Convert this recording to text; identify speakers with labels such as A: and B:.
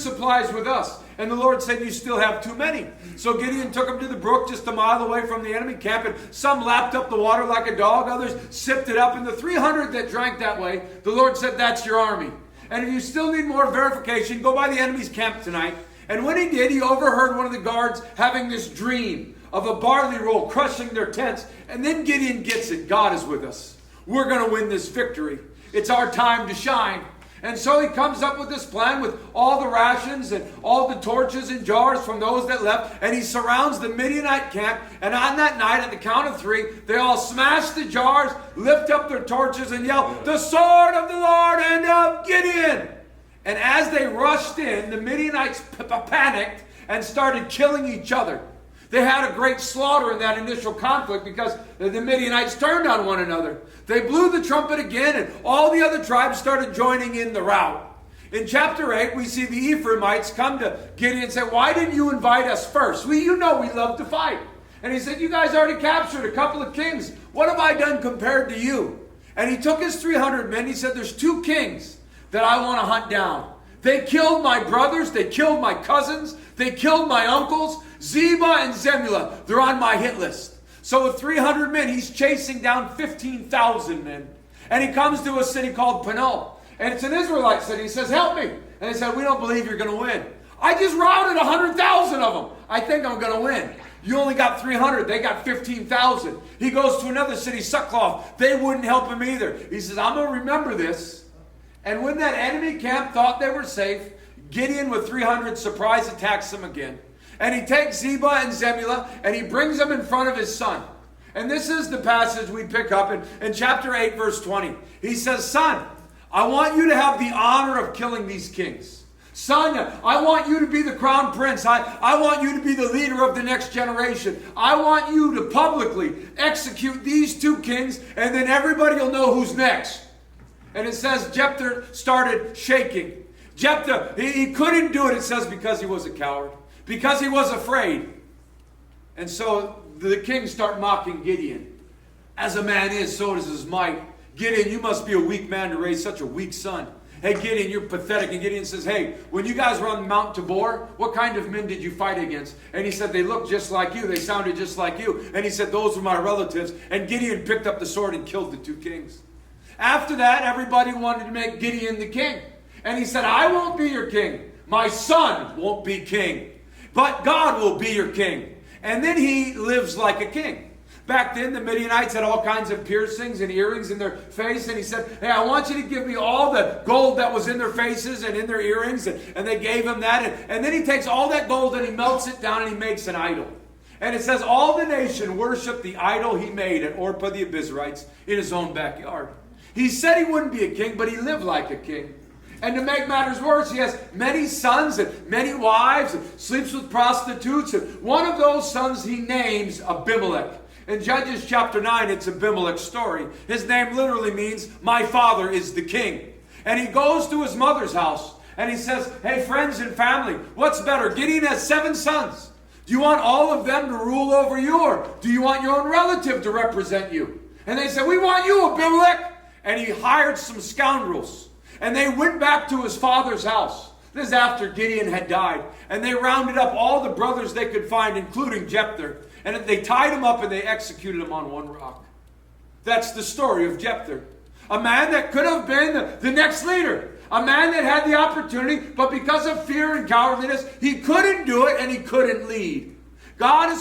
A: supplies with us. And the Lord said, you still have too many. So Gideon took them to the brook just a mile away from the enemy camp, and some lapped up the water like a dog, others sipped it up, and the 300 that drank that way, the Lord said, that's your army. And if you still need more verification, go by the enemy's camp tonight. And when he did, he overheard one of the guards having this dream of a barley roll crushing their tents. And then Gideon gets it. God is with us. We're going to win this victory. It's our time to shine. And so he comes up with this plan with all the rations and all the torches and jars from those that left. And he surrounds the Midianite camp. And on that night, at the count of 3, they all smash the jars, lift up their torches, and yell, the sword of the Lord and of Gideon. And as they rushed in, the Midianites panicked and started killing each other. They had a great slaughter in that initial conflict because the Midianites turned on one another. They blew the trumpet again, and all the other tribes started joining in the rout. In chapter 8, we see the Ephraimites come to Gideon and say, why didn't you invite us first? You know we love to fight. And he said, you guys already captured a couple of kings. What have I done compared to you? And he took his 300 men. He said, there's 2 kings that I want to hunt down. They killed my brothers. They killed my cousins. They killed my uncles. Zebah and Zemullah, they're on my hit list. So with 300 men, he's chasing down 15,000 men. And he comes to a city called Penuel. And it's an Israelite city. He says, help me. And they said, we don't believe you're going to win. I just routed 100,000 of them. I think I'm going to win. You only got 300. They got 15,000. He goes to another city, Succoth. They wouldn't help him either. He says, I'm going to remember this. And when that enemy camp thought they were safe, Gideon with 300 surprise attacks them again. And he takes Zebah and Zemullah and he brings them in front of his son. And this is the passage we pick up in chapter 8, verse 20. He says, son, I want you to have the honor of killing these kings. Son, I want you to be the crown prince. I want you to be the leader of the next generation. I want you to publicly execute these 2 kings, and then everybody will know who's next. And it says Jephthah started shaking. Jephthah, he couldn't do it, it says, because he was a coward. Because he was afraid. And so the kings start mocking Gideon. As a man is, so is his might. Gideon, you must be a weak man to raise such a weak son. Hey, Gideon, you're pathetic. And Gideon says, hey, when you guys were on Mount Tabor, what kind of men did you fight against? And he said, they looked just like you. They sounded just like you. And he said, those were my relatives. And Gideon picked up the sword and killed the 2 kings. After that, everybody wanted to make Gideon the king. And he said, I won't be your king. My son won't be king. But God will be your king. And then he lives like a king. Back then, the Midianites had all kinds of piercings and earrings in their face. And he said, hey, I want you to give me all the gold that was in their faces and in their earrings. And they gave him that. And then he takes all that gold and he melts it down and he makes an idol. And it says, all the nation worshiped the idol he made at Orpah the Abiezrites in his own backyard. He said he wouldn't be a king, but he lived like a king. And to make matters worse, he has many sons and many wives and sleeps with prostitutes. And one of those sons he names Abimelech. In Judges chapter 9, it's Abimelech's story. His name literally means, my father is the king. And he goes to his mother's house and he says, hey, friends and family, what's better? Gideon has 7 sons. Do you want all of them to rule over you, or do you want your own relative to represent you? And they said, we want you, Abimelech. And he hired some scoundrels. And they went back to his father's house. This is after Gideon had died. And they rounded up all the brothers they could find, including Jephthah. And they tied him up and they executed him on one rock. That's the story of Jephthah. A man that could have been the next leader. A man that had the opportunity, but because of fear and cowardliness, he couldn't do it and he couldn't lead. God is